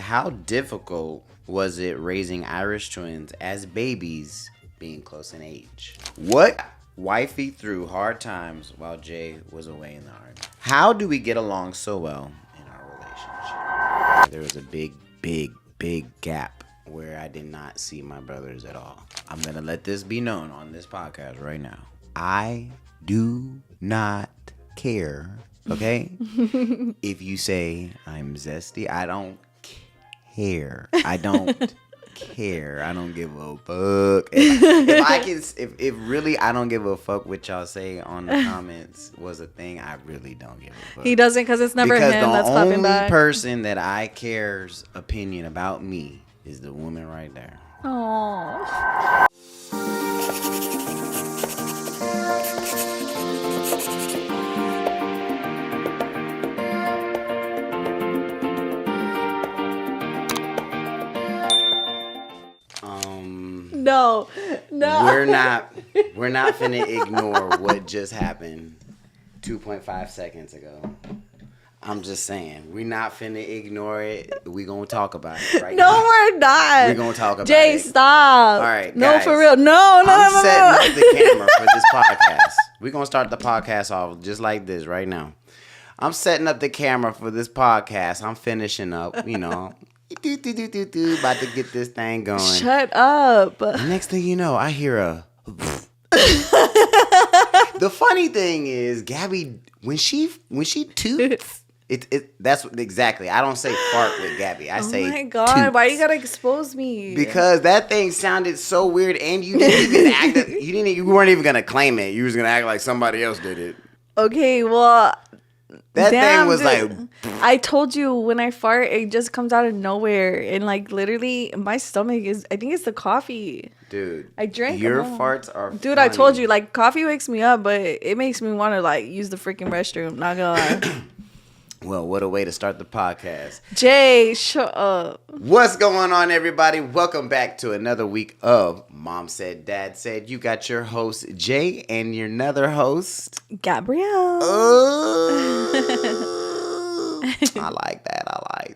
how difficult was it raising Irish twins as babies being close in age? What wifey through hard times while Jay was away in the army? How do we get along so well in our relationship? There was a big gap where I did not see my brothers at all. I'm going to let this be known on this podcast right now. I do not care, okay? If you say I'm zesty, I don't care. I don't care. I don't give a fuck. If really I don't give a fuck what y'all say on the comments was a thing, I really don't give a fuck. He doesn't because it's never him that's clapping back. The only person that I care's opinion about me is the woman right there. Aww. No. We're not finna ignore what just happened 2.5 seconds ago. I'm just saying, we're not finna ignore it. We gonna talk about it right now. No, we're not. We're gonna talk about Jay, it. Stop. All right, no, guys, for real. I'm setting up the camera for this podcast. We're gonna start the podcast off just like this right now. I'm setting up the camera for this podcast. I'm finishing up, you know. About to get this thing going. Shut up. Next thing you know, I hear a. The funny thing is, Gabbie, when she toots, that's exactly. I don't say fart with Gabbie. I say. Oh my god! Toots. Why you gotta expose me? Because that thing sounded so weird, and you didn't even act. You weren't even gonna claim it. You was gonna act like somebody else did it. Okay, well. That thing was like. I told you when I fart, it just comes out of nowhere, and like literally, my stomach is. I think it's the coffee. Dude, I drank. Your farts are. Dude, funny. I told you, like coffee wakes me up, but it makes me want to like use the freaking restroom. Not gonna lie. Well, what a way to start the podcast. Jay, shut up. What's going on, everybody? Welcome back to another week of Mom Said, Dad Said. You got your host, Jay, and your another host, Gabrielle. Oh, I like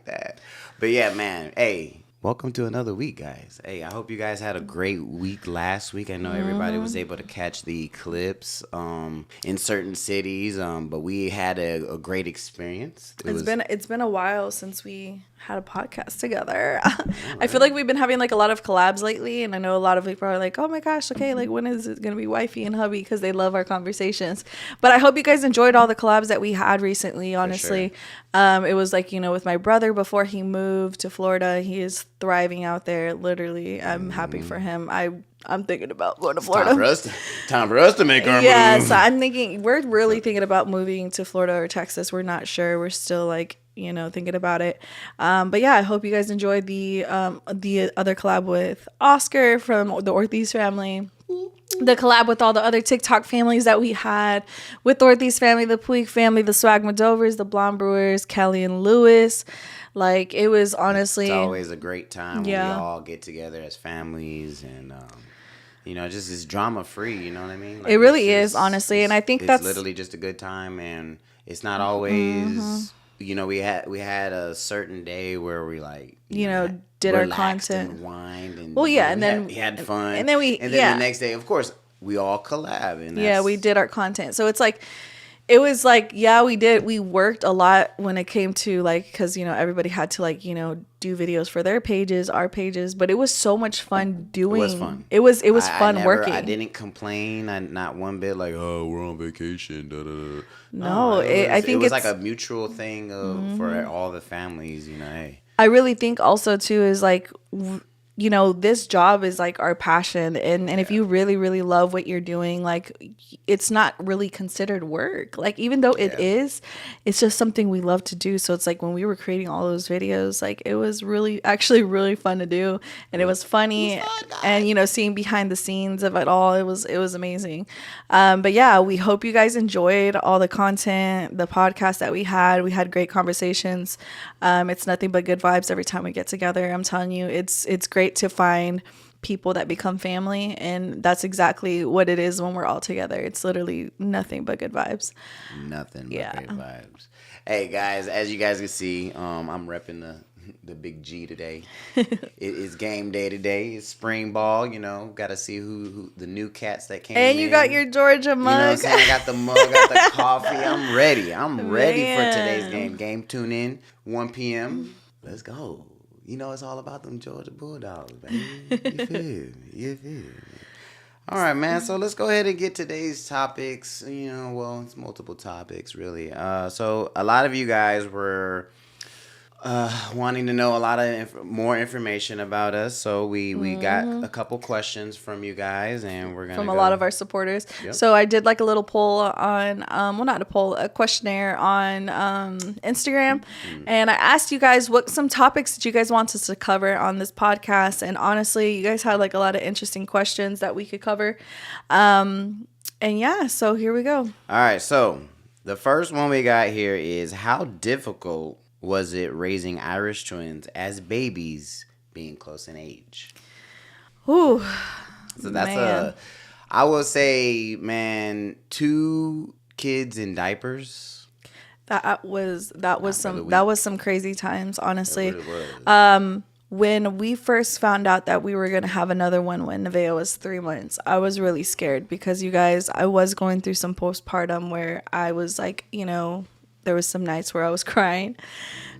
that. But yeah, man, hey. Welcome to another week, guys. Hey, I hope you guys had a great week last week. I know everybody was able to catch the eclipse in certain cities, but we had a great experience. It's been a while since we had a podcast together. I feel like we've been having like a lot of collabs lately, and I know a lot of people are like, oh my gosh, okay, like when is it gonna be wifey and hubby, because they love our conversations. But I hope you guys enjoyed all the collabs that we had recently. Honestly, sure. It was like, you know, with my brother before he moved to Florida. He is thriving out there. Literally, I'm happy for him. I'm thinking about going to Florida. Time for us to make our move. Yeah, so I'm thinking, we're really thinking about moving to Florida or Texas. We're not sure. We're still like, you know, thinking about it. But yeah, I hope you guys enjoyed the other collab with Oscar from the Ortiz family. The collab with all the other TikTok families that we had with the Ortiz family, the Puig family, the Swag Madovers, the Blonde Brewers, Kelly and Lewis. Like, it was honestly... It's always a great time when we all get together as families and... you know, just it's drama free, you know what I mean? Like, it really is, honestly, and I think that's literally just a good time, and it's not always, you know, we had a certain day where we like, you know, did our content, and wined, and and then we had fun, and then the next day, of course, we all collab, and we did our content, so it's like. It was like, we worked a lot when it came to like, because, you know, everybody had to like, you know, do videos for their pages, our pages, but it was so much fun doing. It was fun. It was fun working. I didn't complain. Not one bit like, oh, we're on vacation. Da, da, da. No, I think it was like a mutual thing for all the families, you know. Hey. I really think also too is like, you know, this job is like our passion, and if you really, really love what you're doing, like, it's not really considered work. Like, even though it is, it's just something we love to do. So it's like when we were creating all those videos, like, it was actually really fun to do, and it was funny, and you know, seeing behind the scenes of it all, it was amazing. But yeah, we hope you guys enjoyed all the content, the podcast that we had. We had great conversations. It's nothing but good vibes every time we get together. I'm telling you, it's great to find people that become family, and that's exactly what it is when we're all together. It's literally nothing but good vibes. Nothing but good vibes. Hey guys, as you guys can see, I'm repping the big G today. It is game day today. It's spring ball. Got to see who the new cats that came in. And you got your Georgia mug. You know what I'm saying? I got the mug, got the coffee. I'm ready. I'm ready for today's game. Game tune in 1 p.m. Let's go. It's all about them Georgia Bulldogs, baby. You feel me? You feel me? All right, man. So let's go ahead and get today's topics. It's multiple topics, really. So a lot of you guys were wanting to know a lot of more information about us. So we got a couple questions from you guys, and we're gonna from a lot of our supporters. Yep. So I did like a little poll on, not a poll, a questionnaire on Instagram, and I asked you guys what some topics that you guys want us to cover on this podcast. And honestly, you guys had like a lot of interesting questions that we could cover. And yeah, so here we go. All right, so the first one we got here is how difficult was it raising Irish twins as babies being close in age? Ooh, so that's I will say, man, 2 kids in diapers. That was some crazy times, honestly. It really was. When we first found out that we were going to have another one when Nevaeh was 3 months, I was really scared because, you guys, I was going through some postpartum where I was like, there was some nights where I was crying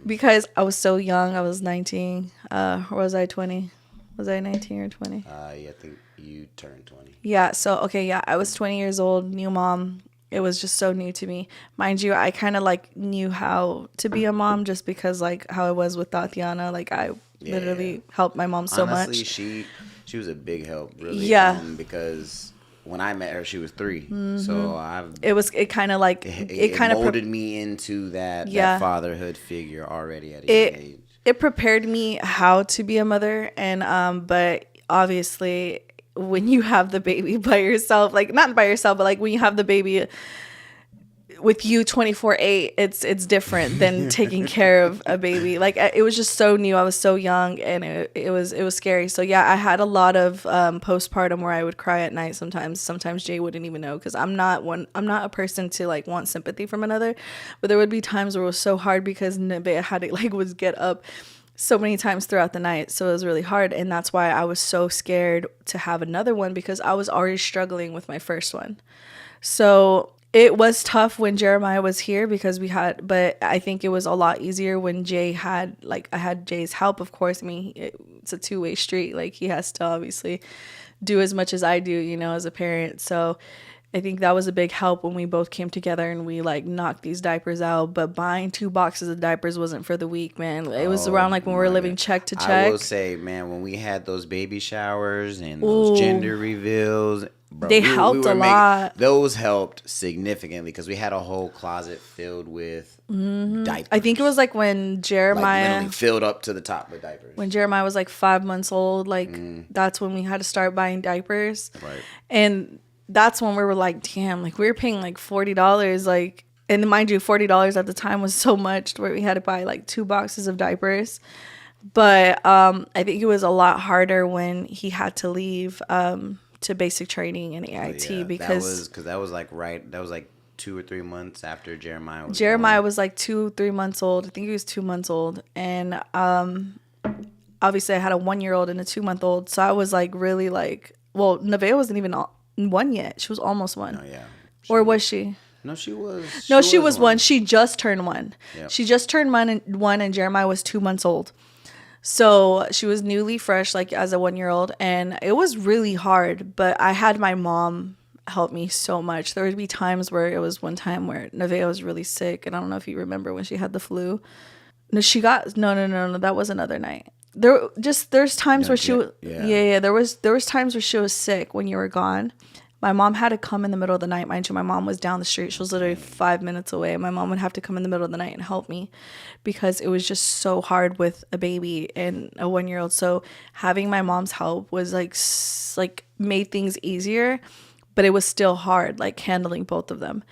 because I was so young. I was 19. Or was I 20? Was I 19 or 20? Yeah, I think you turned 20. Yeah. So, okay. Yeah. I was 20 years old, new mom. It was just so new to me. Mind you, I kind of like knew how to be a mom just because like how I was with Tatiana. Like I literally helped my mom so much. Honestly, she was a big help, really. Yeah. Because when I met her, she was 3. So it kind of molded me into that fatherhood figure already at a young age. It prepared me how to be a mother, and but obviously when you have the baby by yourself, like not by yourself, but like when you have the baby with you 24/8, it's different than taking care of a baby. Like it was just so new. I was so young, and it was scary. So yeah, I had a lot of postpartum where I would cry at night sometimes. Sometimes Jay wouldn't even know because I'm not a person to like want sympathy from another. But there would be times where it was so hard because Nevaeh had to would get up so many times throughout the night. So it was really hard, and that's why I was so scared to have another one because I was already struggling with my first one. So it was tough when Jeremiah was here because but I think it was a lot easier when Jay I had Jay's help, of course. I mean, it's a 2-way street. Like he has to obviously do as much as I do, as a parent. So I think that was a big help when we both came together and we like knocked these diapers out. But buying 2 boxes of diapers wasn't for the weak, man. It was around like when we were living check to check. I will say, man, when we had those baby showers and those gender reveals, bro, they helped a lot. Those helped significantly because we had a whole closet filled with diapers. I think it was like when Jeremiah literally filled up to the top with diapers. When Jeremiah was like 5 months old, that's when we had to start buying diapers. Right. And that's when we were like, damn, like we were paying like $40, like, and mind you, $40 at the time was so much where we had to buy like 2 boxes of diapers. But I think it was a lot harder when he had to leave to basic training and AIT because that was like 2 or 3 months after Jeremiah was born. Was like 2-3 months old. I think he was 2 months old, and obviously I had a 1-year-old and a 2-month-old, so I was like really like, well, Nevaeh wasn't even 1 yet. She was almost 1. Oh yeah. Was she? No, she was. She was 1. She just turned 1. Yep. She just turned 1, and Jeremiah was 2 months old. So she was newly fresh, like as a 1-year-old, and it was really hard. But I had my mom help me so much. There would be times where it was one time where Nevaeh was really sick, and I don't know if you remember when she had the flu. No, no. That was another night. There's times where she was there was times where she was sick when you were gone. My mom had to come in the middle of the night. Mind you, my mom was down the street. She was literally 5 minutes away. My mom would have to come in the middle of the night and help me because it was just so hard with a baby and a 1-year-old. So having my mom's help was like made things easier, but it was still hard, like handling both of them.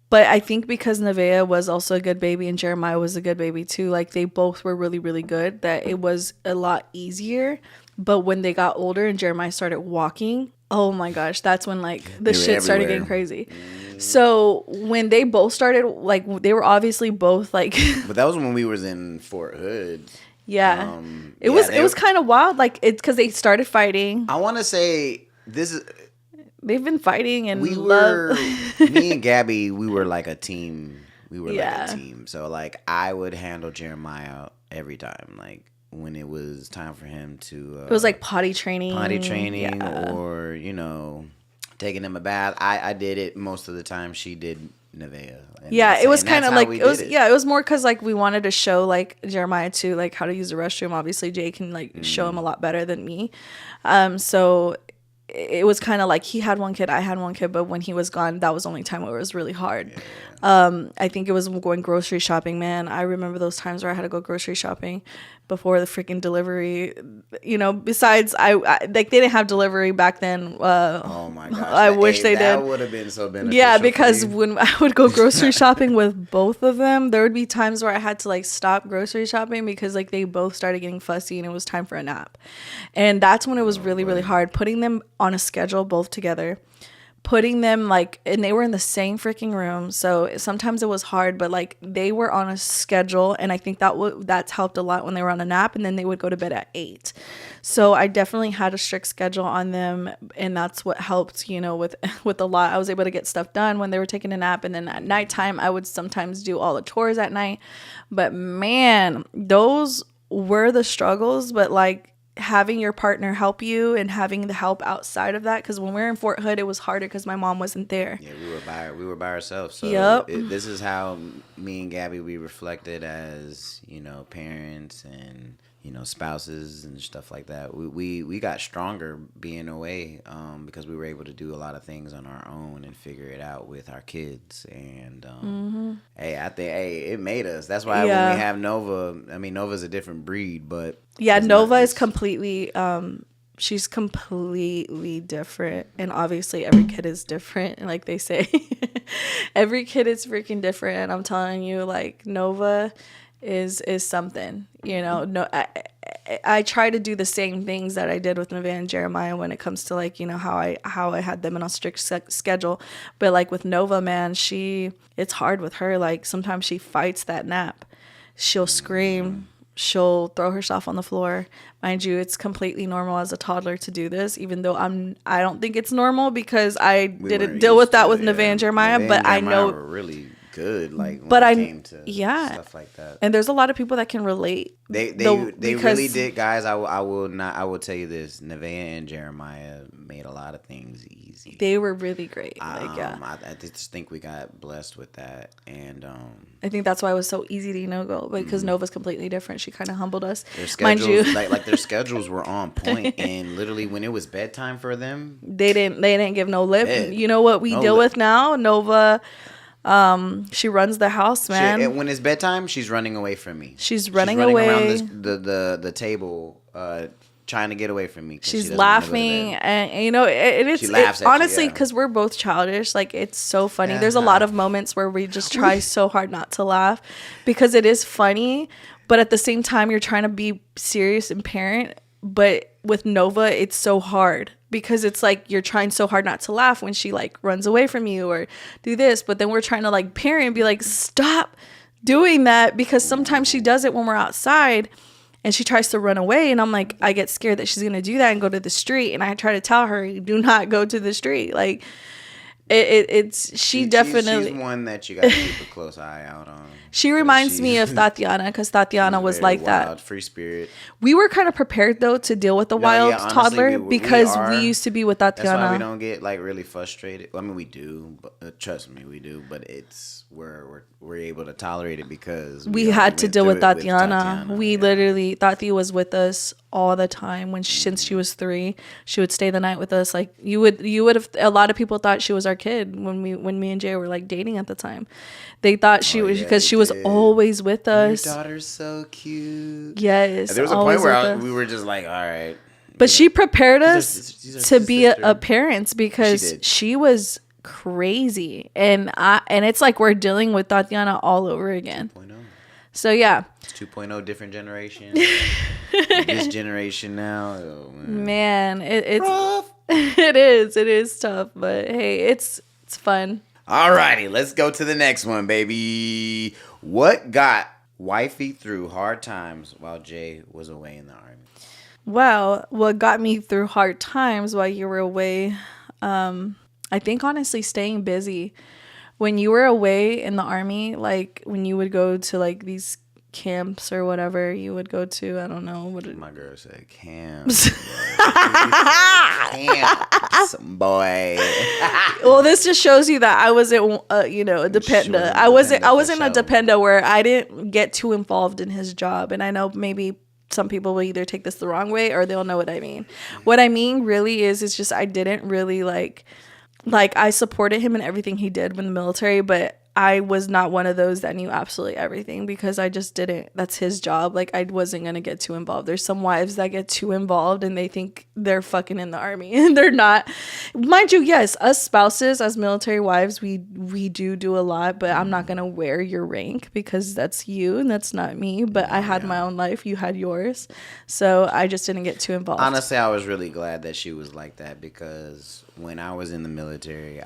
But I think because Nevaeh was also a good baby and Jeremiah was a good baby too, like they both were really, really good, that it was a lot easier. But when they got older and Jeremiah started walking, oh my gosh, that's when like the shit started getting crazy. So when they both started, like they were obviously both like but that was when we was in Fort Hood. Yeah. It was kind of wild. Like, it's because they started fighting. I want to say this is. They've been fighting and me and Gabbie, we were like a team. We were like a team. So like I would handle Jeremiah every time. Like when it was time for him to. It was like potty training, or taking him a bath. I did it most of the time. She did Nevaeh. It was kind of like it was. Yeah, it was more because like we wanted to show like Jeremiah too, like how to use the restroom. Obviously, Jay can like show him a lot better than me. So it was kind of like he had one kid, I had one kid, but when he was gone, that was the only time where it was really hard. I think it was going grocery shopping, man. I remember those times where I had to go grocery shopping before the freaking delivery. Besides, I like they didn't have delivery back then. Oh my gosh! I wish they did. That would have been so beneficial. Yeah, because when I would go grocery shopping with both of them, there would be times where I had to like stop grocery shopping because like they both started getting fussy and it was time for a nap, and that's when it was really hard putting them on a schedule both together. Putting them like, and they were in the same freaking room, so sometimes it was hard, but like they were on a schedule, and I think that's helped a lot when they were on a nap, and then they would go to bed at 8. So I definitely had a strict schedule on them, and that's what helped, with a lot. I was able to get stuff done when they were taking a nap, and then at nighttime I would sometimes do all the chores at night. But man, those were the struggles, but like having your partner help you and having the help outside of that, because when we were in Fort Hood it was harder because my mom wasn't there. We were by ourselves. So this is how me and Gabbie, we reflected as parents and spouses and stuff like that. We got stronger being away because we were able to do a lot of things on our own and figure it out with our kids. And I think it made us. That's why when we have Nova, I mean Nova's a different breed, but Nova is completely she's completely different, and obviously every kid is different, and like they say every kid is freaking different, and I'm telling you, like Nova is something. No, I try to do the same things that I did with Nevaeh and Jeremiah when it comes to like how I had them in a strict schedule, but like with Nova, man, it's hard with her. Like sometimes she fights that nap. She'll scream. She'll throw herself on the floor. Mind you, it's completely normal as a toddler to do this, even though I don't think it's normal because I didn't deal with that with Nevaeh and Jeremiah, but I know were really good, like when it came to stuff like that. And there's a lot of people that can relate. They really did, guys. I will tell you this: Nevaeh and Jeremiah made a lot of things easy. They were really great. I just think we got blessed with that, and I think that's why it was so easy to go because Nova's completely different. She kind of humbled us. Their schedules, like their schedules were on point, and literally when it was bedtime for them, they didn't give no lip. You know what we deal with now, Nova. She runs the house, man. When it's bedtime, she's running away from me. She's running away around the table, trying to get away from me. She's laughing, and she laughs honestly because we're both childish. Like it's so funny. Yeah. There's a lot of moments where we just try so hard not to laugh because it is funny, but at the same time you're trying to be serious and parent. But with Nova, it's so hard because it's like you're trying so hard not to laugh when she like runs away from you or do this. But then we're trying to like parent and be like, stop doing that, because sometimes she does it when we're outside and she tries to run away. And I'm like, I get scared that she's going to do that and go to the street. And I try to tell her, do not go to the street. Like she's definitely one that you got to keep a close eye out on. She reminds me of Tatiana because Tatiana was like wild, that. Free spirit. We were kind of prepared though to deal with the wild toddler because we used to be with Tatiana. That's why we don't get like really frustrated. I mean, we do, but trust me, we do. But it's we're able to tolerate it because we had to deal with Tatiana. We literally, Tati was with us all the time since she was 3. She would stay the night with us. Like you would have. A lot of people thought she was our kid when me and Jay were like dating at the time. They thought she was because she was always with us. Your daughter's so cute. Yes. And there was a point where we were just like, all right. But she prepared us to be a parents because she was crazy, and it's like we're dealing with Tatiana all over again. 2.0. So yeah, it's 2.0, different generation. This generation now, oh, man, it's rough. It is tough, but hey, it's fun. Alrighty, let's go to the next one, baby. What got wifey through hard times while Jay was away in the army. Well, what got me through hard times while you were away, I think honestly staying busy. When you were away in the army, like when you would go to like these camps or whatever you would go to, I don't know what My girl said camps. Camps, boy. Well, this just shows you that I wasn't a dependent. I wasn't a dependent where I didn't get too involved in his job. And I know maybe some people will either take this the wrong way or they'll know what I mean. What I mean really is it's just I didn't really like I supported him in everything he did in the military, but I was not one of those that knew absolutely everything because I just didn't. That's his job. Like, I wasn't going to get too involved. There's some wives that get too involved and they think they're fucking in the army and they're not. Mind you, yes, us spouses, as military wives, we do a lot, but I'm not going to wear your rank because that's you and that's not me. But I had my own life. You had yours. So I just didn't get too involved. Honestly, I was really glad that she was like that because when I was in the military,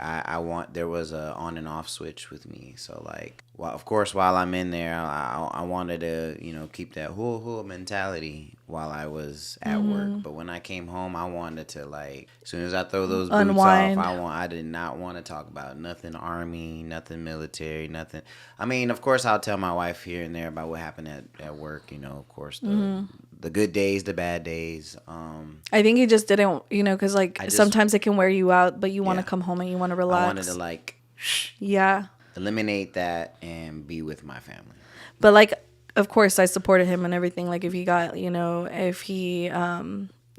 there was a on and off switch with me. So like, well, of course, while I'm in there, I wanted to keep that hoo mentality while I was at work. But when I came home, I wanted to like, as soon as I throw those boots unwind off, I did not want to talk about nothing army, nothing military, nothing. I mean, of course, I'll tell my wife here and there about what happened at work. Of course, the good days, the bad days. I think he just didn't, because sometimes it can wear you out, but you want to come home and you want to relax. I wanted to like, eliminate that and be with my family. But like, of course, I supported him and everything. Like if he got, if he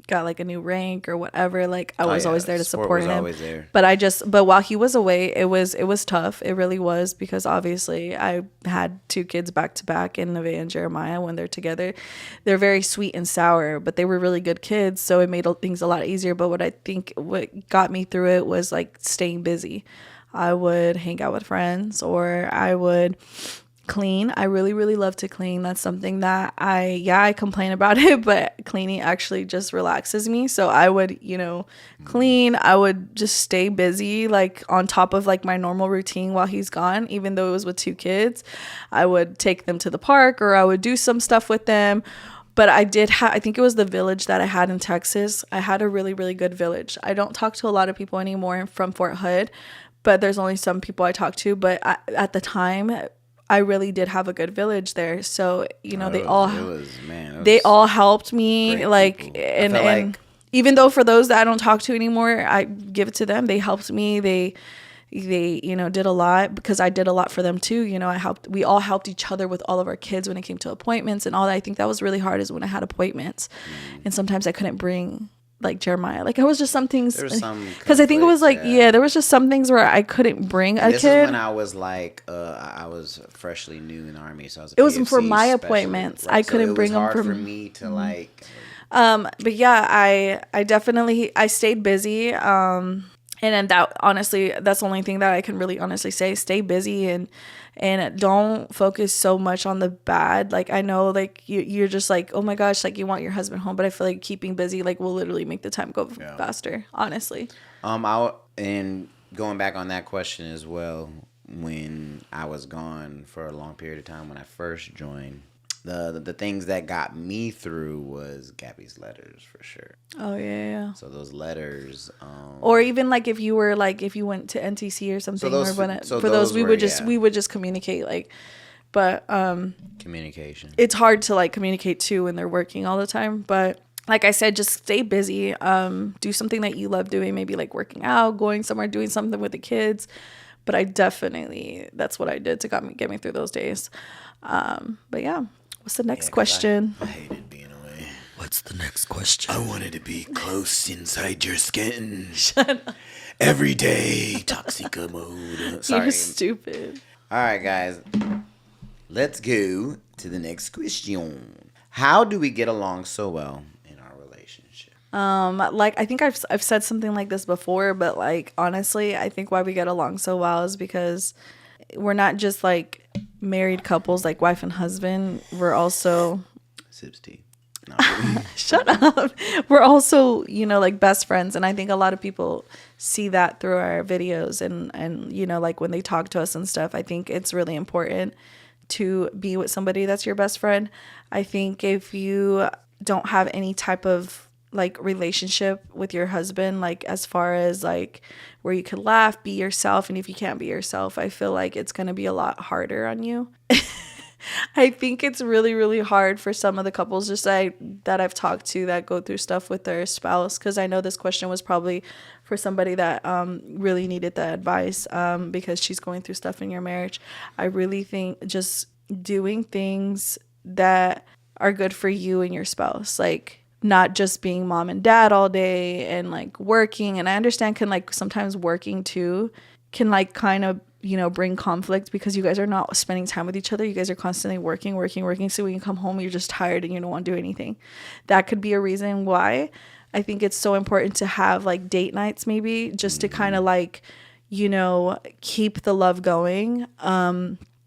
got like a new rank or whatever, like I was always there to support him. Always there. But while he was away, it was tough. It really was because obviously I had two kids back to back in Nevaeh and Jeremiah when they're together. They're very sweet and sour, but they were really good kids, so it made things a lot easier. But what got me through it was like staying busy. I would hang out with friends or I would clean. I really, really love to clean. That's something that I complain about it, but cleaning actually just relaxes me. So I would, clean. I would just stay busy, like on top of like my normal routine while he's gone, even though it was with two kids. I would take them to the park or I would do some stuff with them. But I think it was the village that I had in Texas. I had a really, really good village. I don't talk to a lot of people anymore from Fort Hood, but there's only some people I talk to. But at the time, I really did have a good village there. So, they all helped me. Like, and even though for those that I don't talk to anymore, I give it to them. They helped me. They did a lot because I did a lot for them too. We all helped each other with all of our kids when it came to appointments and all that. I think that was really hard is when I had appointments and sometimes I couldn't bring like Jeremiah. Like it was just some things because I think it was like, there was just some things where I couldn't bring a kid. This is when I was like, I was freshly new in the army. So it was for my appointments. Right? I couldn't bring them for me to like. But yeah, I definitely, I stayed busy. And then that's the only thing that I can really honestly say. Stay busy and don't focus so much on the bad. Like I know like you're just like, oh my gosh, like you want your husband home, but I feel like keeping busy like will literally make the time go faster, honestly. And going back on that question as well, when I was gone for a long period of time when I first joined, the things that got me through was Gabbie's letters for sure. Oh yeah. So those letters, or even like if you went to NTC or something, we would just communicate like, but communication. It's hard to like communicate too when they're working all the time, but. Like I said, just stay busy. Do something that you love doing. Maybe like working out, going somewhere, doing something with the kids. But that's what I did to get me through those days. But yeah, what's the next question? I hated being away. What's the next question? I wanted to be close inside your skin. Shut up. Every day, toxica mode. Sorry. You're stupid. All right, guys. Let's go to the next question. How do we get along so well in our relationship? Like I think I've said something like this before, but like honestly, I think why we get along so well is because we're not just like married couples, like wife and husband. We're also sips tea. No. Shut up. We're also, like best friends, and I think a lot of people see that through our videos and like when they talk to us and stuff. I think it's really important to be with somebody that's your best friend. I think if you don't have any type of like relationship with your husband, like as far as like where you could laugh, be yourself, and if you can't be yourself, I feel like it's going to be a lot harder on you. I think it's really, really hard for some of the couples that I've talked to that go through stuff with their spouse, because I know this question was probably for somebody that really needed the advice because she's going through stuff in your marriage. I really think just doing things that are good for you and your spouse, like not just being mom and dad all day and like working. And I understand can like sometimes working too can like kind of, you know, bring conflict because you guys are not spending time with each other. You guys are constantly working. So when you come home, you're just tired and you don't want to do anything. That could be a reason why. I think it's so important to have like date nights, maybe just to kind of like, you know, keep the love going.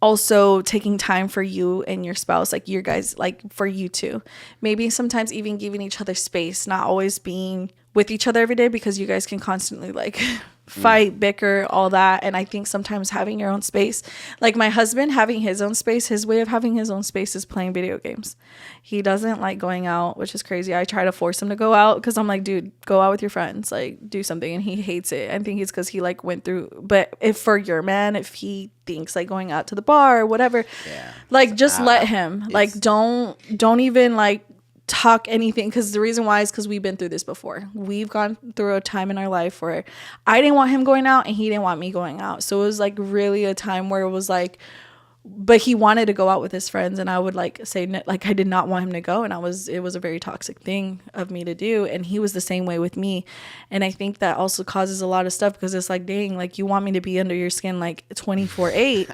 Also taking time for you and your spouse, like your guys, like for you too. Maybe sometimes even giving each other space, not always being with each other every day, because you guys can constantly like fight, bicker, all that. And I think sometimes having your own space, like my husband having his own space, his way of having his own space is playing video games. He doesn't like going out, which is crazy. I try to force him to go out because I'm like, dude, go out with your friends, like do something. And he hates it. I think it's because he like went through, but if for your man, if he thinks like going out to the bar or whatever, like just let him, like don't even like talk anything, because the reason why is because we've been through this before. We've gone through a time in our life where I didn't want him going out and he didn't want me going out, so it was like really a time where it was like, but he wanted to go out with his friends and I would like say like I did not want him to go, and it was a very toxic thing of me to do, and he was the same way with me. And I think that also causes a lot of stuff because it's like, dang, like you want me to be under your skin like 24/8.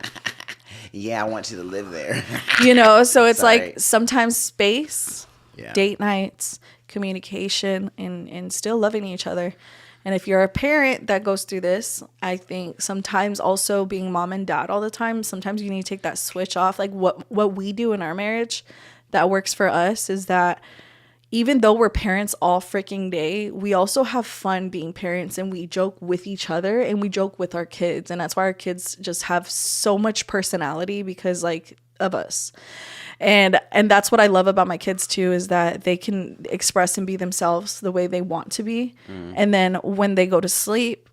Yeah, I want you to live there. You know, so it's like sometimes space, date nights, communication, and still loving each other. And if you're a parent that goes through this, I think sometimes also being mom and dad all the time, sometimes you need to take that switch off. Like what we do in our marriage that works for us is that even though we're parents all freaking day, we also have fun being parents, and we joke with each other and we joke with our kids. And that's why our kids just have so much personality because like of us. And that's what I love about my kids too, is that they can express and be themselves the way they want to be. And then when they go to sleep,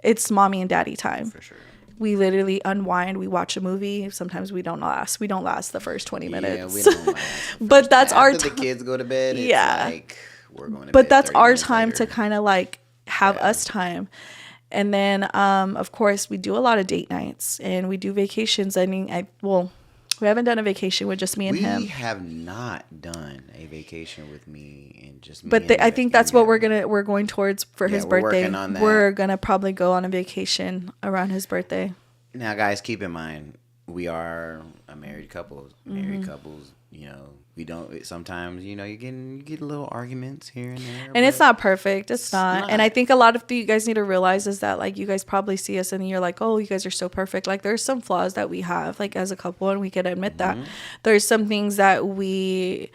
it's mommy and daddy time. For sure. We literally unwind. We watch a movie. Sometimes we don't last. We don't last the first 20 minutes. Yeah, we don't last. But that's our time. After the kids go to bed, it's like we're going to bed. But that's our time later. to kind of like have us time. And then, of course, we do a lot of date nights and we do vacations. I mean, we haven't done a vacation with just me and him. We have not done a vacation with me and just me. But I think that's what we're going towards for his birthday. Working on that. We're gonna probably go on a vacation around his birthday. Now, guys, keep in mind we are a married couple. Married couples, you know, we don't. Sometimes, you know, you get a little arguments here and there. And it's not perfect. It's not. And I think a lot of you guys need to realize is that like you guys probably see us and you're like, oh, you guys are so perfect. Like there's some flaws that we have like as a couple, and we can admit that. There's some things that we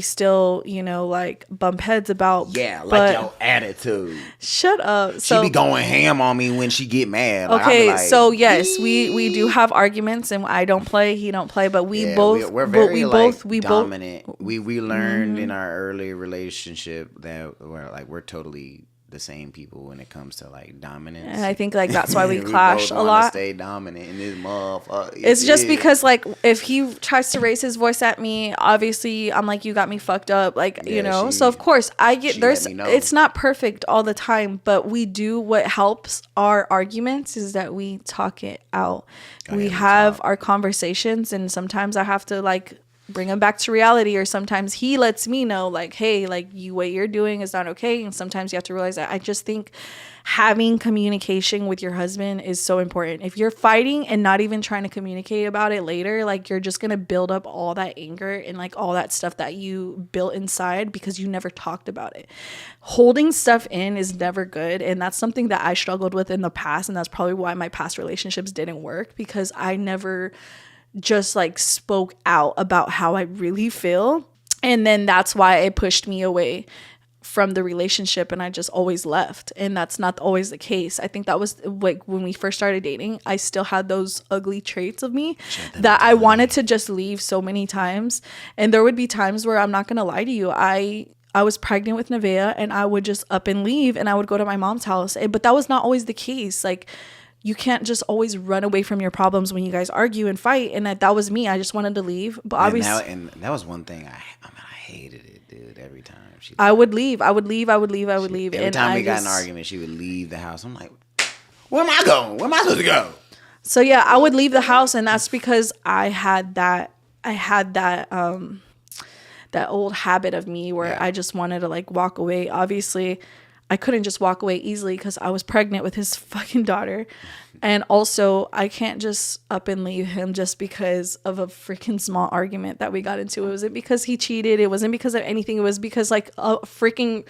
still, you know, like bump heads about. Yeah, like your attitude. Shut up. She be going ham on me when she get mad. Like, okay, like, so yes, we do have arguments, and I don't play, he don't play, but we're dominant. We learned in our early relationship that we're totally the same people when it comes to like dominance. And I think like that's why we clash a lot. Stay dominant in this motherfucker. It's just because like if he tries to raise his voice at me, obviously I'm like, you got me fucked up, like you know. So of course I get it's not perfect all the time, but we do what helps our arguments is that we talk it out. We have our conversations, and sometimes I have to like bring him back to reality, or sometimes he lets me know like, hey, like what you're doing is not okay. And sometimes you have to realize that. I just think having communication with your husband is so important. If you're fighting and not even trying to communicate about it later, like you're just going to build up all that anger and like all that stuff that you built inside because you never talked about it. Holding stuff in is never good. And that's something that I struggled with in the past. And that's probably why my past relationships didn't work, because I never just like spoke out about how I really feel. And then that's why it pushed me away from the relationship and I just always left. And that's not always the case. I think that was like when we first started dating, I still had those ugly traits of me that I wanted to just leave so many times. And there would be times where, I'm not going to lie to you, I was pregnant with Nevaeh and I would just up and leave and I would go to my mom's house. But that was not always the case. Like, you can't just always run away from your problems when you guys argue and fight. And that was me. I just wanted to leave. But obviously, and that was one thing I hated it, dude. Every time I would leave. Every time we got in an argument, she would leave the house. I'm like, where am I going? Where am I supposed to go? So yeah, I would leave the house, and that's because I had that that old habit of me where I just wanted to like walk away. Obviously, I couldn't just walk away easily because I was pregnant with his fucking daughter. And also, I can't just up and leave him just because of a freaking small argument that we got into. It wasn't because he cheated. It wasn't because of anything. It was because like a freaking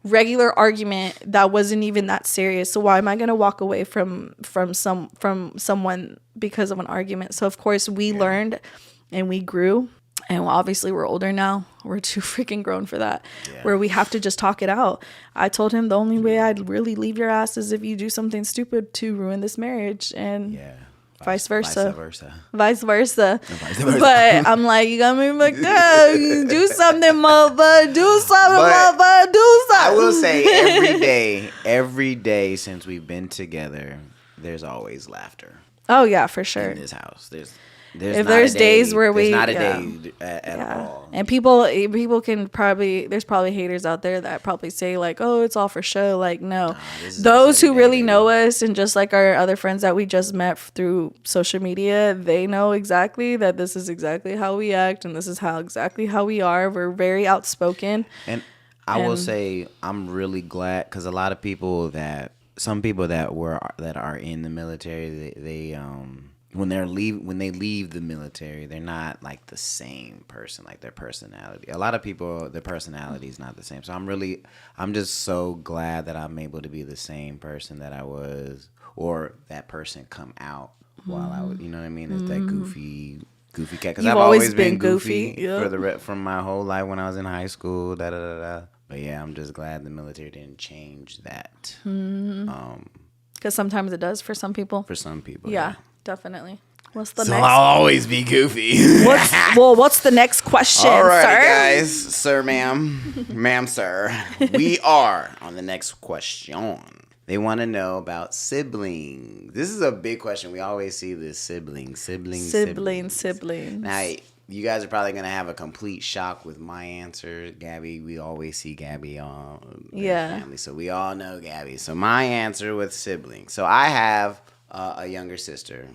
regular argument that wasn't even that serious. So why am I going to walk away from someone because of an argument? So of course we learned and we grew. And obviously we're older now. We're too freaking grown for that. Yeah. Where we have to just talk it out. I told him the only way I'd really leave your ass is if you do something stupid to ruin this marriage. And vice versa. Vice versa. But I'm like, you got me like, do something, mother. Do something, mother. Do something. I will say every day since we've been together, there's always laughter. Oh, yeah, for sure. In this house. There's days where there's not a day at all. And people can probably, there's probably haters out there that probably say like, oh, it's all for show. Like, no, those who really know us, and just like our other friends that we just met through social media, they know exactly that this is exactly how we act, and this is exactly how we are. We're very outspoken. And I will say, I'm really glad, because a lot of people some people that are in the military, they when they leave the military, they're not like the same person, like their personality. A lot of people, their personality is not the same. So I'm just so glad that I'm able to be the same person that I was, or that person come out while I was, you know what I mean? It's that goofy cat. Because I've always been goofy from my whole life when I was in high school. But yeah, I'm just glad the military didn't change that. Because sometimes it does for some people. Yeah. Definitely. What's the next? I'll always be goofy. What's the next question, all right, sir? Guys, sir, ma'am, sir. We are on the next question. They want to know about siblings. This is a big question. We always see this siblings. Now, you guys are probably going to have a complete shock with my answer. Gabbie, we always see Gabbie on family. So we all know Gabbie. So my answer with siblings. So I have a younger sister.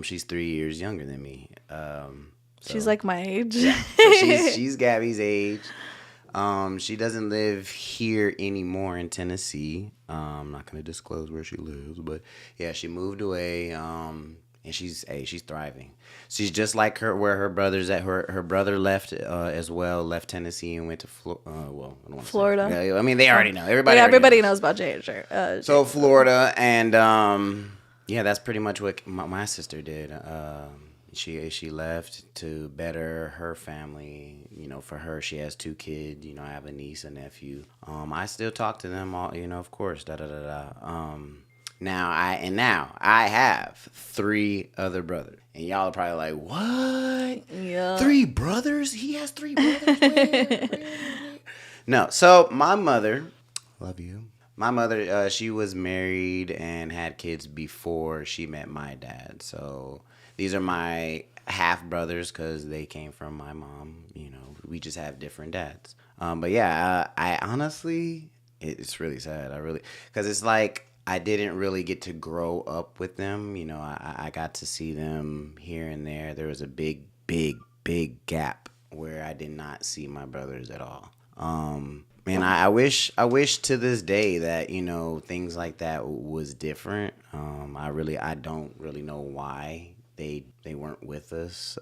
She's 3 years younger than me. She's like my age. Yeah. So she's Gabbie's age. She doesn't live here anymore in Tennessee. I'm not going to disclose where she lives, but yeah, she moved away. And she's thriving. She's just like her brother's at. Her brother left as well, left Tennessee and went to Florida. I mean, they already know. Everybody knows about Jay. Sure. So Florida, and yeah, that's pretty much what my sister did. She left to better her family. You know, for her, she has 2 kids. You know, I have a niece and nephew. I still talk to them all. You know, of course. Now I have 3 other brothers, and y'all are probably like, "What? Yeah, 3 brothers? He has 3 brothers." Where? No, so my mother, love you. My mother, she was married and had kids before she met my dad. So these are my half brothers because they came from my mom. You know, we just have different dads. But yeah, I honestly, it's really sad. Because it's like, I didn't really get to grow up with them. You know, I got to see them here and there. There was a big gap where I did not see my brothers at all. And I wish to this day that, you know, things like that was different. I don't really know why they weren't with us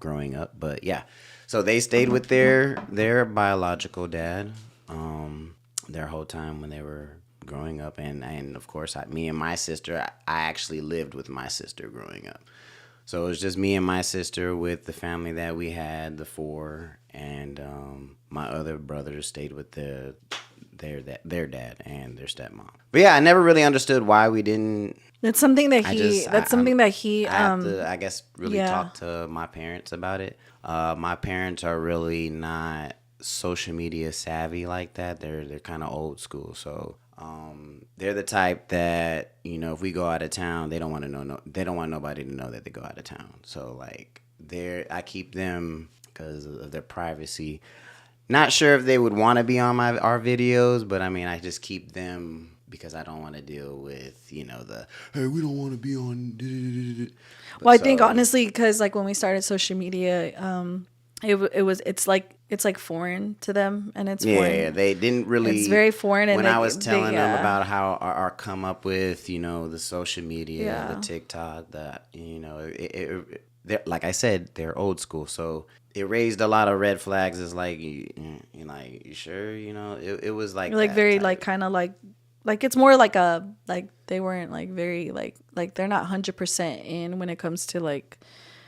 growing up. But yeah, so they stayed with their biological dad their whole time when they were growing up, and of course me and my sister, I actually lived with my sister growing up. So it was just me and my sister with the family that we had, the four, and my other brothers stayed with their dad and their stepmom. But yeah, I never really understood why we didn't. That's something that I guess really talk to my parents about it. My parents are really not social media savvy like that. They're kind of old school, so they're the type that, you know, if we go out of town, they don't want to know. They don't want nobody to know that they go out of town. So like, I keep them because of their privacy. Not sure if they would want to be on our videos, but I mean, I just keep them because I don't want to deal with, you know, hey, we don't want to be on. Well, I think honestly, because like when we started social media, it's like foreign to them, and it's foreign. Yeah, they didn't really. It's very foreign. And when I was telling them about how our come up with, you know, the social media, the TikTok, that, you know, like I said, they're old school, so it raised a lot of red flags. It's like, you sure, you know, it was like very type. Like kind of like it's more like they weren't like very like they're not 100% in when it comes to like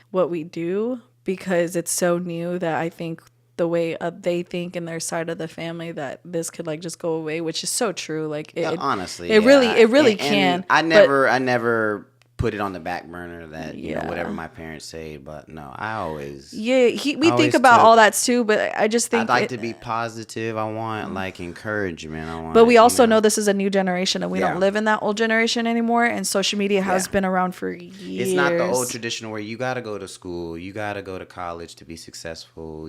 what we do, because it's so new that I think the way they think in their side of the family that this could like just go away, which is so true. Like honestly, it really can. And I never put it on the back burner that, you know, whatever my parents say, but no, I always we think about all that too, but I just think I'd like to be positive. I want like encouragement. But we also know this is a new generation, and we don't live in that old generation anymore, and social media has been around for years. It's not the old tradition where you got to go to school, you got to go to college to be successful.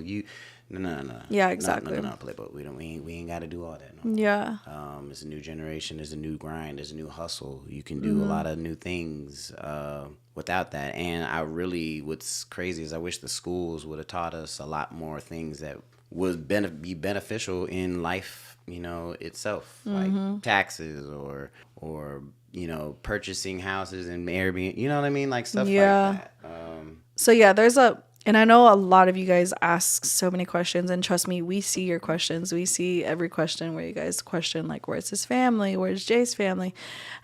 No. Yeah, exactly. No, but we ain't got to do all that. No. Yeah. It's a new generation. There's a new grind. There's a new hustle. You can do a lot of new things without that. And what's crazy is I wish the schools would have taught us a lot more things that would be beneficial in life, you know, itself, like taxes or you know, purchasing houses and Airbnb. You know what I mean, like stuff like that. So yeah, and I know a lot of you guys ask so many questions, and trust me, we see your questions. We see every question where you guys question like, where's his family? Where's Jay's family?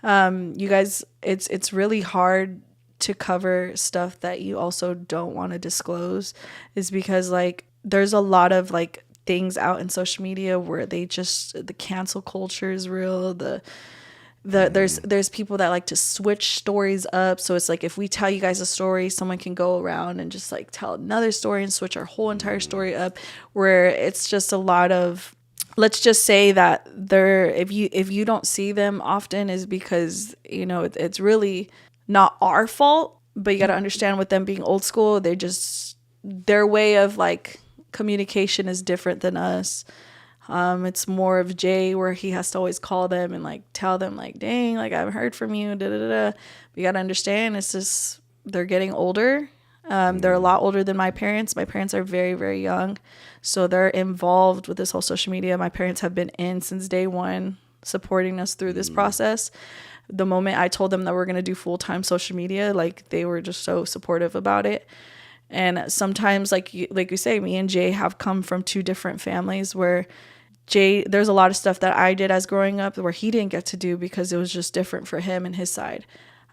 You guys, it's really hard to cover stuff that you also don't want to disclose, is because like there's a lot of like things out in social media where the cancel culture is real. There's people that like to switch stories up, so it's like if we tell you guys a story, someone can go around and just like tell another story and switch our whole entire story up, where it's just a lot of, let's just say that if you don't see them often is because, you know, it's really not our fault, but you got to understand with them being old school, their way of like communication is different than us. It's more of Jay where he has to always call them and like tell them like, dang, like I haven't heard from you. You got to understand, it's just, they're getting older. They're a lot older than my parents. My parents are very, very young. So they're involved with this whole social media. My parents have been in since day one, supporting us through this process. The moment I told them that we're going to do full-time social media, like they were just so supportive about it. And sometimes like you say, me and Jay have come from two different families where there's a lot of stuff that I did as growing up where he didn't get to do because it was just different for him and his side.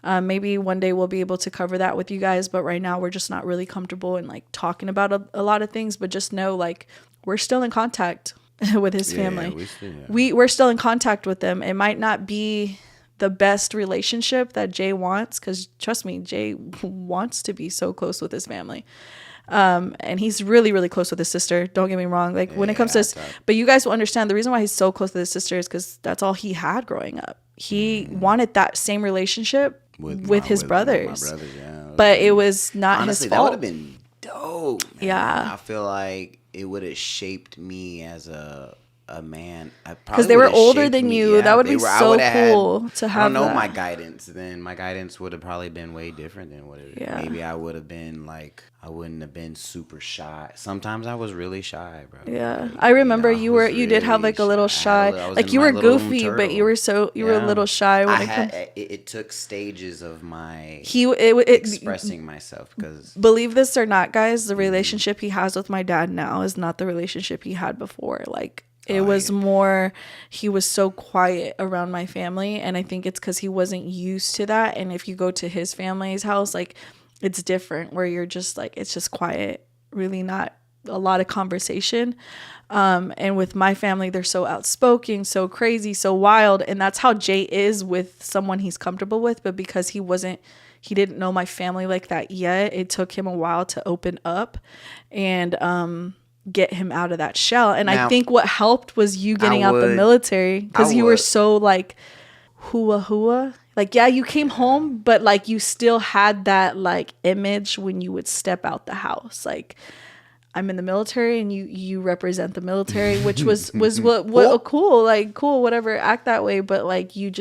Maybe one day we'll be able to cover that with you guys, but right now we're just not really comfortable in like talking about a lot of things. But just know, like, we're still in contact with his family. We're still in contact with them. It might not be the best relationship that Jay wants, because trust me, Jay wants to be so close with his family. And he's really, really close with his sister. Don't get me wrong. Like when it comes to this, but you guys will understand the reason why he's so close with his sister is because that's all he had growing up. He wanted that same relationship with his brothers. But it was not honestly, his fault. That would have been dope, man. Yeah. I feel like it would have shaped me as a man, because they were older than you. That would be so cool to have. I don't know that. My guidance. Then my guidance would have probably been way different than what it is. Yeah. Maybe I would have been like, I wouldn't have been super shy. Sometimes I was really shy, bro. Yeah, I remember you did have like a little shy. Like you were goofy, but you were a little shy when it comes. It took stages of my expressing myself, because believe this or not, guys, the relationship he has with my dad now is not the relationship he had before. Like. It was more, he was so quiet around my family. And I think it's because he wasn't used to that. And if you go to his family's house, like it's different where you're just like, it's just quiet, really not a lot of conversation. And with my family, they're so outspoken, so crazy, so wild. And that's how Jay is with someone he's comfortable with. But because he didn't know my family like that yet, it took him a while to open up and get him out of that shell. And now, I think what helped was you getting out the military, because you were so like hua. Like, yeah, you came home, but like you still had that like image when you would step out the house. Like, I'm in the military and you represent the military, which was what cool, whatever, act that way. But like you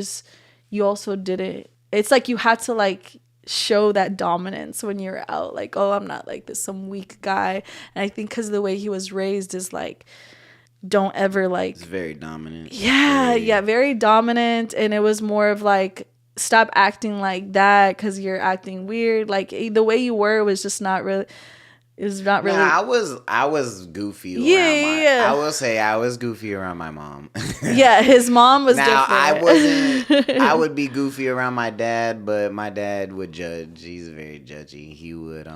also didn't, it's like you had to like show that dominance when you're out. Like, oh, I'm not like this, some weak guy. And I think because the way he was raised is like, don't ever like. It's very dominant. Yeah, very dominant. And it was more of like, stop acting like that because you're acting weird. Like the way you were was just not really. It was not really. I was goofy. Yeah. I will say I was goofy around my mom. Yeah, his mom was now, different. I wasn't. I would be goofy around my dad, but my dad would judge. He's very judgy. He would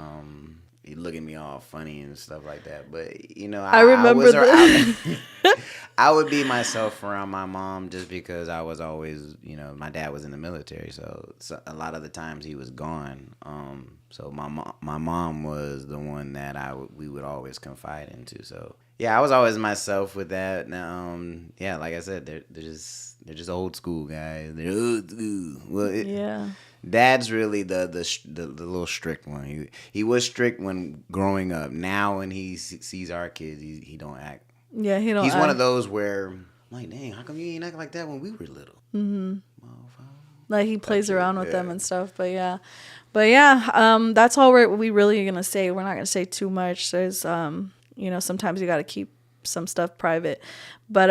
he'd look at me all funny and stuff like that. But you know, I remember I would be myself around my mom just because I was always, you know, my dad was in the military, so a lot of the times he was gone. So my mom was the one that we would always confide into. So yeah, I was always myself with that. Now, yeah, like I said, they're just old school guys. They're old school. Well, yeah. Dad's really the little strict one. He was strict when growing up. Now when he sees our kids, he don't act. Yeah, he don't. He's one of those where I'm like, dang, how come you ain't act like that when we were little? Mm-hmm. Like he plays around with them and stuff. But yeah, that's all we really gonna say. We're not gonna say too much. There's you know, sometimes you gotta keep some stuff private. But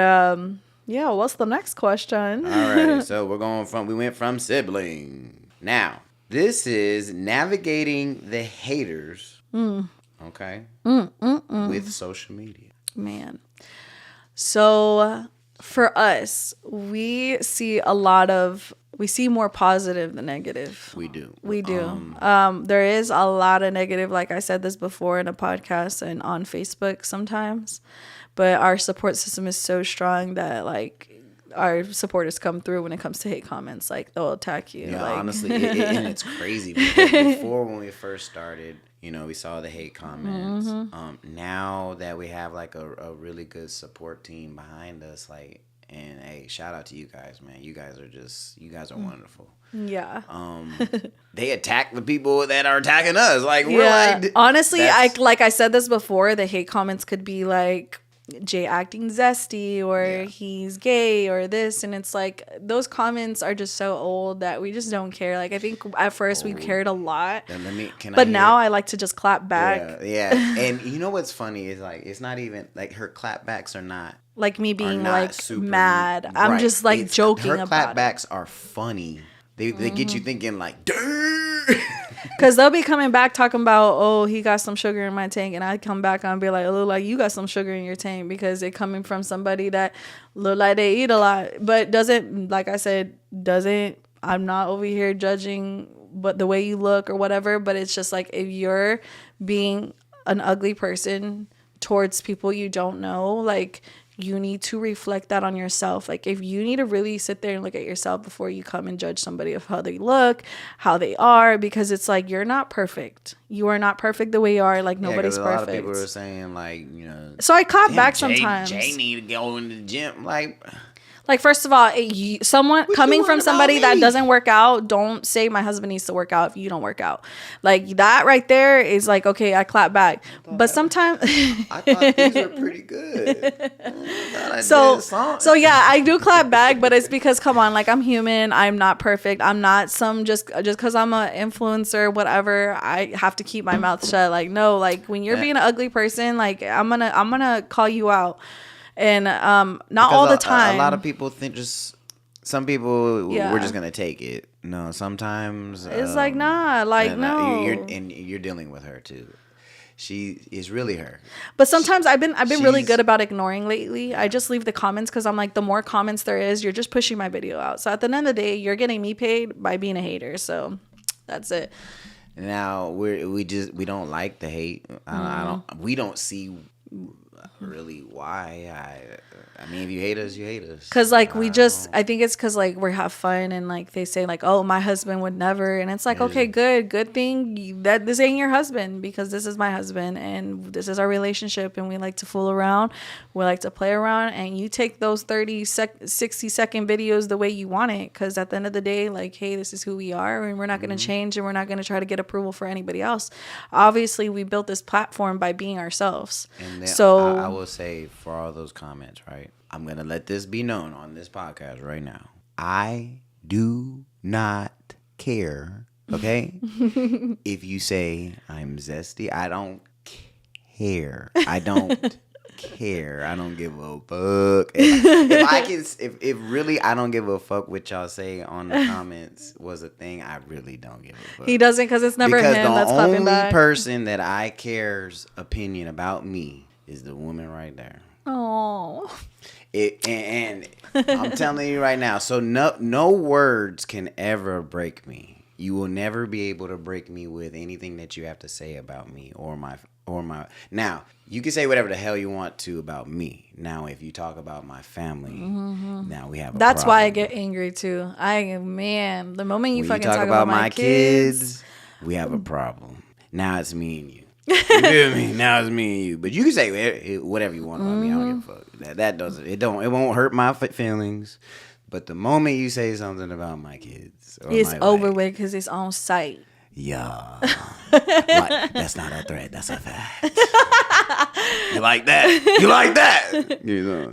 yeah, what's the next question? All right, so we went from sibling. Now, this is navigating the haters. Okay. With social media. Man. So for us, we see more positive than negative. We do. There is a lot of negative, like I said this before in a podcast and on Facebook sometimes. But our support system is so strong that like our supporters come through when it comes to hate comments. Like they'll attack you. Yeah, like. Honestly, and it's crazy because before when we first started, you know, we saw the hate comments. Now that we have like a really good support team behind us, like, and hey, shout out to you guys, man. You guys are wonderful. Yeah. They attack the people that are attacking us. Like, we're like, honestly, like I said this before, the hate comments could be like Jay acting zesty or he's gay or this, and it's like those comments are just so old that we just don't care. Like I think at first we cared a lot, but now I like to just clap back. Yeah. And you know what's funny is like it's not even like her clapbacks are not like me being like super mad. I'm just like joking her about it. Her clapbacks are funny. They get you thinking like, "Durr." Because they'll be coming back talking about, oh, he got some sugar in my tank. And I come back and be like, oh, look like you got some sugar in your tank, because it coming from somebody that look like they eat a lot. But like I said, I'm not over here judging but the way you look or whatever. But it's just like if you're being an ugly person towards people you don't know, like you need to reflect that on yourself. Like if you need to really sit there and look at yourself before you come and judge somebody of how they look, how they are, because it's like you're not perfect. You are not perfect the way you are. Like nobody's perfect. A lot of people are saying like, you know. So I clap back sometimes. Jay need to go in the gym. Like, first of all, someone coming from somebody that doesn't work out, don't say my husband needs to work out if you don't work out. Like, that right there is like, okay, I clap back. But sometimes... I thought these were pretty good. So yeah, I do clap back, but it's because, come on, like, I'm human. I'm not perfect. I'm not just because I'm an influencer, whatever, I have to keep my mouth shut. Like, no, like, when you're being an ugly person, like, I'm gonna call you out. And not because all the time. A lot of people think some people we're just gonna take it. No, sometimes it's like no. You're dealing with her too. She is really her. But sometimes I've been really good about ignoring lately. I just leave the comments because I'm like, the more comments there is, you're just pushing my video out. So at the end of the day, you're getting me paid by being a hater. So that's it. Now we don't like the hate. We don't see really why. I mean, if you hate us, you hate us. Cause like I think it's cause like we have fun and like they say like, oh, my husband would never, and it's like, okay, good thing that this ain't your husband, because this is my husband and this is our relationship, and we like to fool around, we like to play around, and you take those 60-second videos the way you want it, cause at the end of the day, like, hey, this is who we are, and we're not gonna change, and we're not gonna try to get approval for anybody else. Obviously, we built this platform by being ourselves. And then so I will say, for all those comments, right? I'm going to let this be known on this podcast right now. I do not care, okay? If you say I'm zesty, I don't care. I don't care. I don't give a fuck. If really I don't give a fuck what y'all say on the comments was a thing, I really don't give a fuck. He doesn't, because it's never him that's clapping back. The only person that I care's opinion about me is the woman right there. Oh. And I'm telling you right now, so no words can ever break me. You will never be able to break me with anything that you have to say about me or my. Now, you can say whatever the hell you want to about me. Now, if you talk about my family, now we have a That's problem. why I get angry too. The moment you when fucking you talk about my kids, we have a problem. Now it's me and you. You feel me? Now it's me and you. But you can say whatever you want about me. I don't give a fuck. That doesn't. It won't hurt my feelings. But the moment you say something about my kids, it's over with, because it's on site. Yeah. Like, that's not a threat. That's a fact. You like that? You like that? You know.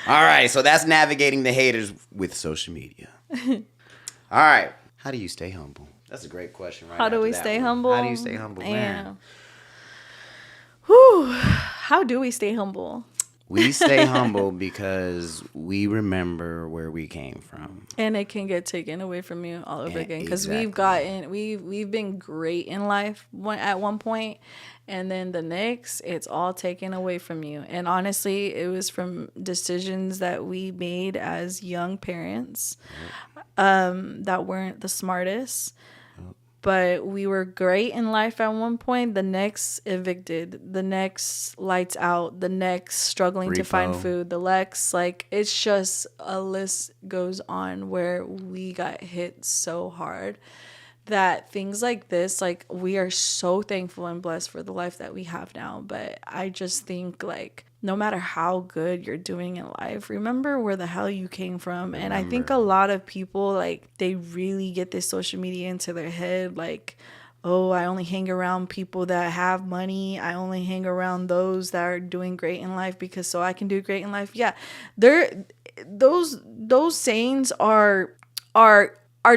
All right. So that's navigating the haters with social media. All right. How do you stay humble? That's a great question, right? How do we stay humble? How do you stay humble, man? Whew. How do we stay humble? We stay humble because we remember where we came from. And it can get taken away from you all over again. Because we've been great in life at one point, and then the next, it's all taken away from you. And honestly, it was from decisions that we made as young parents that weren't the smartest. But we were great in life at one point. The next, evicted. The next, lights out. The next, struggling to find food. The next, like, it's just a list goes on where we got hit so hard that things like this, like, we are so thankful and blessed for the life that we have now. But I just think, like, no matter how good you're doing in life, remember where the hell you came from. And I think a lot of people, like, they really get this social media into their head, like, oh, I only hang around people that have money. I only hang around those that are doing great in life because so I can do great in life. Yeah, those sayings are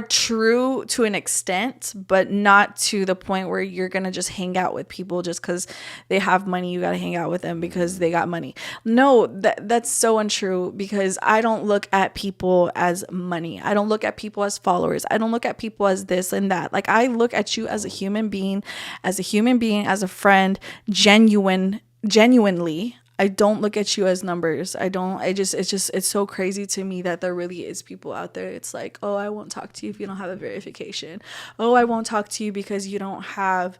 true to an extent, but not to the point where you're gonna just hang out with people just because they have money. You gotta hang out with them because they got money. No, that's so untrue, because I don't look at people as money. I don't look at people as followers. I don't look at people as this and that. Like, I look at you as a human being, as a friend, genuinely. I don't look at you as numbers. It's so crazy to me that there really is people out there. It's like, oh, I won't talk to you if you don't have a verification. Oh, I won't talk to you because you don't have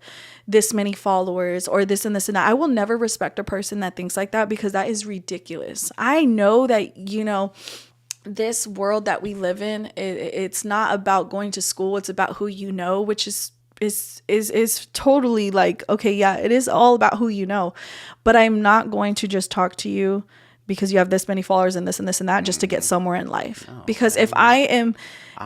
this many followers or this and this and that. I will never respect a person that thinks like that, because that is ridiculous. I know that, this world that we live in, it's not about going to school. It's about who you know, which is totally like, okay, yeah, it is all about who you know, but I'm not going to just talk to you because you have this many followers and this and this and that just to get somewhere in life. Because if I am,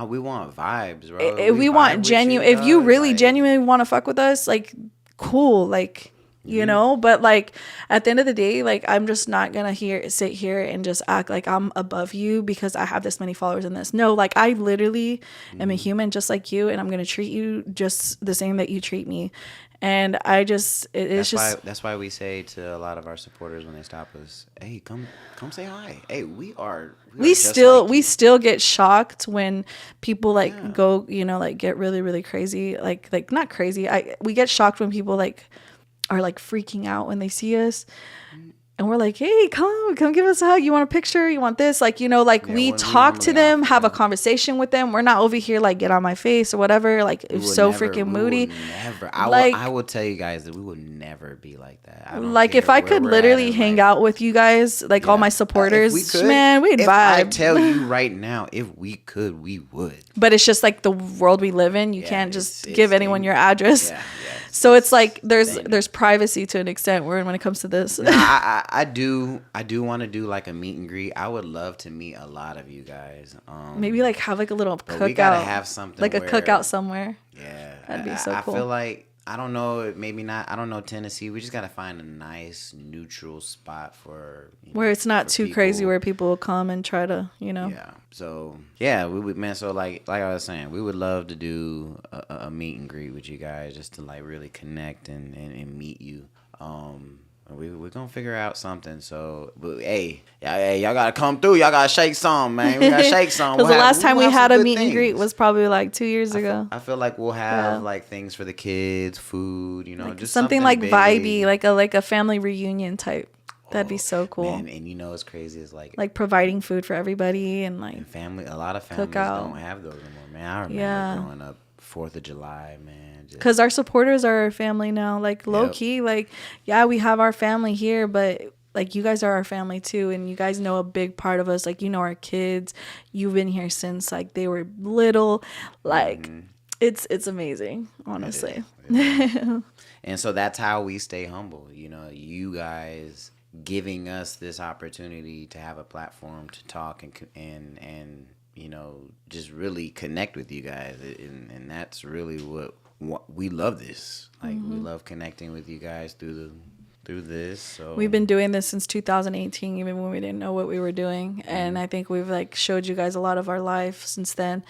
we want vibes, bro. We want genuine. If you really genuinely want to fuck with us, like, cool, like, but like at the end of the day, like, I'm just not gonna sit here and just act like I'm above you because I have this many followers in this. No, like, I literally am a human just like you, and I'm gonna treat you just the same that you treat me. And that's why we say to a lot of our supporters when they stop us, hey, come say hi. Hey, we still get shocked when people go, like, get really, really crazy. Like not crazy. We get shocked when people like are like freaking out when they see us. And we're like, hey, come give us a hug. You want a picture? You want this? Like, you know, like we when we talk to normally them, offer have a them. conversation with them. We're not over here like get on my face or whatever. Like We it's would so never- freaking we moody. would never. Like- I will tell you guys that we would never be like that. I don't Like if care I where could we're at literally in hang life. out with you guys, like all Yeah. my If supporters, we could, man, we'd if I vibe. tell you right now, if we could, we would. But it's just like the world we live in. You Yeah, can't just it's give anyone your dangerous. address. Yeah, So it's like there's dangerous. privacy to an extent when it comes to this. I do want to do like a meet and greet. I would love to meet a lot of you guys. Maybe like have like a little but we gotta cookout, have something like a where- cookout somewhere. Yeah, That'd be so I cool. feel like I don't know, maybe not. I don't know Tennessee. We just gotta find a nice neutral spot for Where it's not for too crazy, people. where people will come and try to, you know. Yeah. So yeah, we would, man. So like I was saying, we would love to do a meet and greet with you guys, just to like really connect and meet you. We're gonna figure out something. So, but hey, y'all gotta come through. Y'all gotta shake some, man. We gotta shake some. Because the last time we we'll have had some a good meet and greet things. was probably like 2 years ago. I feel like we'll have Yeah. like things for the kids, food, you know, Like just something like big. vibey, like a family reunion type. That'd be so cool. Man, and you know what's crazy is like Providing food for everybody and like and family. A lot of families cookout. don't have those anymore, man. I remember Yeah. growing up 4th of July, man. Just, because our supporters are our family now. Like low Yep. key, like yeah, we have our family here, but like you guys are our family too, and you guys know a big part of us. Like you know our kids. You've been here since like they were little. Like it's amazing, honestly. and so that's how we stay humble. You know, you guys giving us this opportunity to have a platform to talk and you know, just really connect with you guys, and that's really what we love. This we love connecting with you guys through this. So We've been doing this since 2018, even when we didn't know what we were doing, and I think we've like showed you guys a lot of our life since then,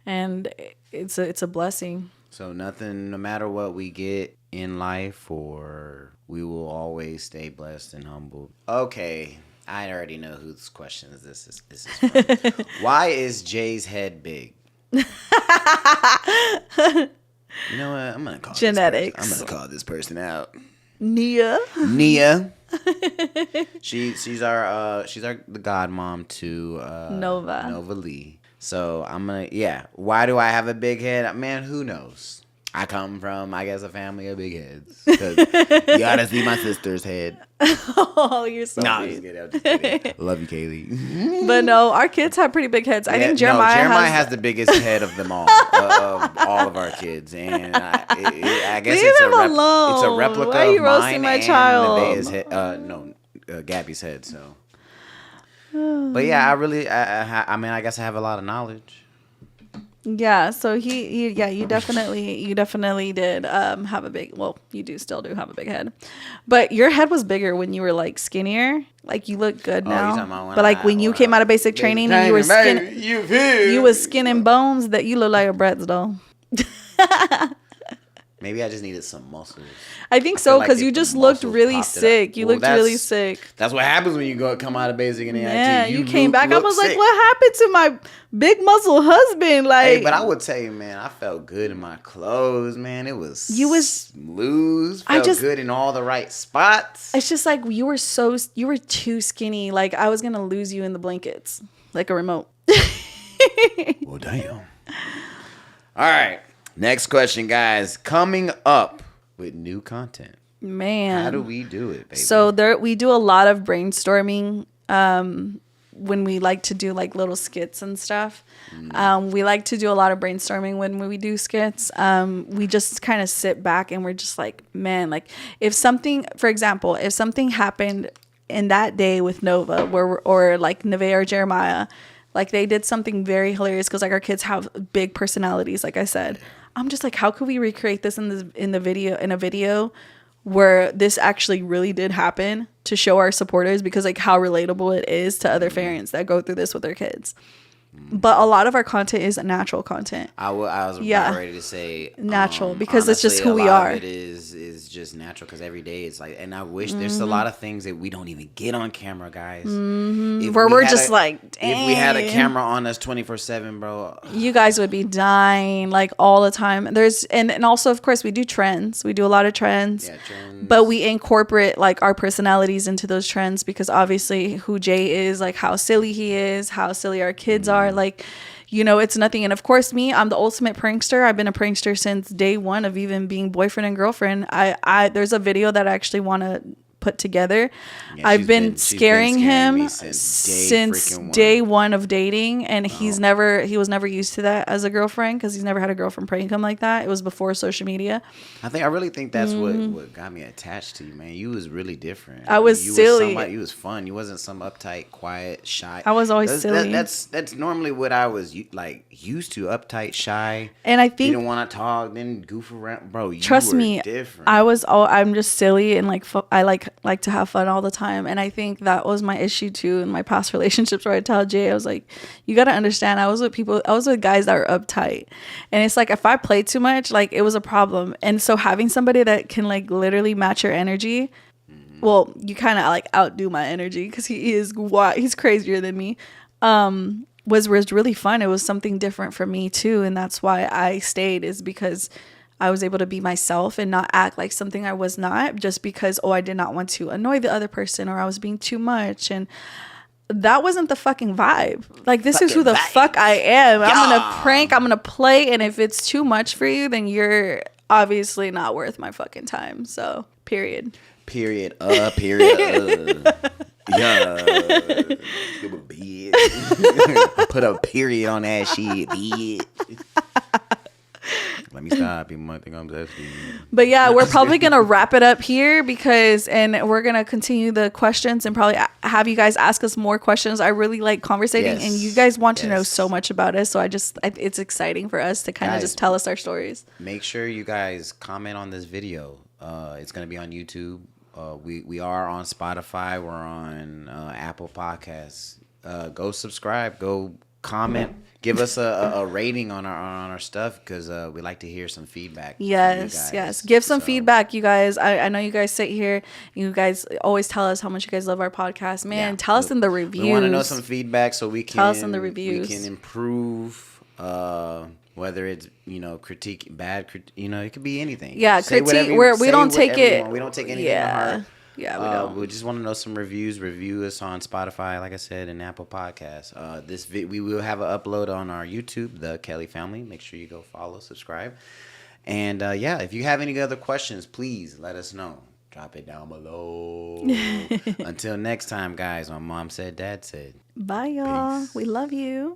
and it's a blessing. So nothing, no matter what we get in life, or we will always stay blessed and humble. Okay, I already know whose question this is from. Why is Jay's head big? You know what? I'm gonna call Genetics. I'm gonna call this person out. Nia. She's the godmom to Nova Lee. So I'm gonna Why do I have a big head? Man, who knows? I come from, I guess, a family of big heads. 'Cause you gotta see my sister's head. Oh, you're so No, I'm mean. just kidding. I'm just kidding. Love you, Kaylee. But no, our kids have pretty big heads. I think Jeremiah has the biggest head of them all, of all of our kids, and I guess Leave it's him alone. It's a replica Why are you of roasting mine my and child? Nevaeh's head. Gabbie's head. So, but yeah, I mean, I guess I have a lot of knowledge. Yeah, so he you definitely did have a big, well, you still do have a big head. But your head was bigger when you were like skinnier. Like you look good Oh, now. you talking about when But like when you came out of basic training and you were you was skin and bones, that you look like a Bratz doll. Maybe I just needed some muscles. I think I so, feel like because if you the just looked muscles really popped it up- sick. You Well, looked really that's- sick. That's what happens when you come out of basic and AIT. Yeah, you came back. I look was like, sick. what happened to my big muscle husband? Like, Hey, but I would tell you, man, I felt good in my clothes, man. It was smooth. Felt good in all the right spots. it's just like you were too skinny. Like I was gonna lose you in the blankets, like a remote. Well, damn. All right, next question, guys. Coming up with new content. Man, How do we do it, baby? So we do a lot of brainstorming when we like to do like little skits and stuff. We like to do a lot of brainstorming when we do skits. We just kind of sit back and we're just like, man, like if something, for example, if something happened in that day with Nova or like Nevaeh or Jeremiah, like they did something very hilarious because like our kids have big personalities, like I said. I'm just like, how could we recreate this in a video where this actually really did happen to show our supporters, because like how relatable it is to other parents that go through this with their kids. But a lot of our content is natural content. I was about ready to say natural, because honestly, it's just who we a lot are. of it is just natural, because every day it's like, and I wish there's a lot of things that we don't even get on camera, guys. Where we're just like, dang. If we had a camera on us 24/7, bro, you guys would be dying like all the time. There's and also, of course, we do trends. We do a lot of trends. Yeah, trends. But we incorporate like our personalities into those trends, because obviously who Jay is, like how silly he is, how silly our kids are, like, you know, it's nothing. And of course, I'm the ultimate prankster. I've been a prankster since day one of even being boyfriend and girlfriend. There's a video that I actually want to put together. Yeah, I've been scaring him since day one of dating, and he was never used to that as a girlfriend, because he's never had a girlfriend prank him like that. It was before social media. I really think that's what got me attached to you, man. You was really different. I was silly. You was fun. You wasn't some uptight, quiet, shy. I was always silly. That's normally what I was like used to, uptight, shy. And I think you don't want to talk, then goof around, bro. Trust me, different. I'm just silly, and I like to have fun all the time. And I think that was my issue too in my past relationships, where I tell Jay, I was like, you got to understand, I was with guys that were uptight, and it's like, if I played too much, like, it was a problem. And so having somebody that can like literally match your energy, well, you kind of like outdo my energy, because he's crazier than me, was really fun. It was something different for me too, and that's why I stayed, is because I was able to be myself and not act like something I was not, just because, I did not want to annoy the other person, or I was being too much. And that wasn't the fucking vibe. Like, this is who the fuck I am. Yeah. I'm going to prank, I'm going to play. And if it's too much for you, then you're obviously not worth my fucking time. So, period. Period. Period. Yeah. Put a period on that shit, bitch. Let me stop. You might think I'm testing. But yeah, we're probably going to wrap it up here, and we're going to continue the questions and probably have you guys ask us more questions. I really like conversating, and you guys want to know so much about us. So it's exciting for us to kind of just tell us our stories. Make sure you guys comment on this video. It's going to be on YouTube. We are on Spotify. We're on Apple Podcasts. Go subscribe. Go comment. Give us a rating on our stuff, because we like to hear some feedback. Yes. Give some feedback, you guys. I know you guys sit here. You guys always tell us how much you guys love our podcast. Man, tell us in the reviews. We want to know some feedback so we can tell us in the reviews. We can improve. Whether it's critique, bad, it could be anything. Yeah, critique. We don't take it. We don't take anything to heart. Yeah, we don't. We just want to know some reviews. Review us on Spotify, like I said, and Apple Podcasts. We will have an upload on our YouTube, The Kelly Family. Make sure you go follow, subscribe. And if you have any other questions, please let us know. Drop it down below. Until next time, guys, my mom said, Dad said. Bye, y'all. Peace. We love you.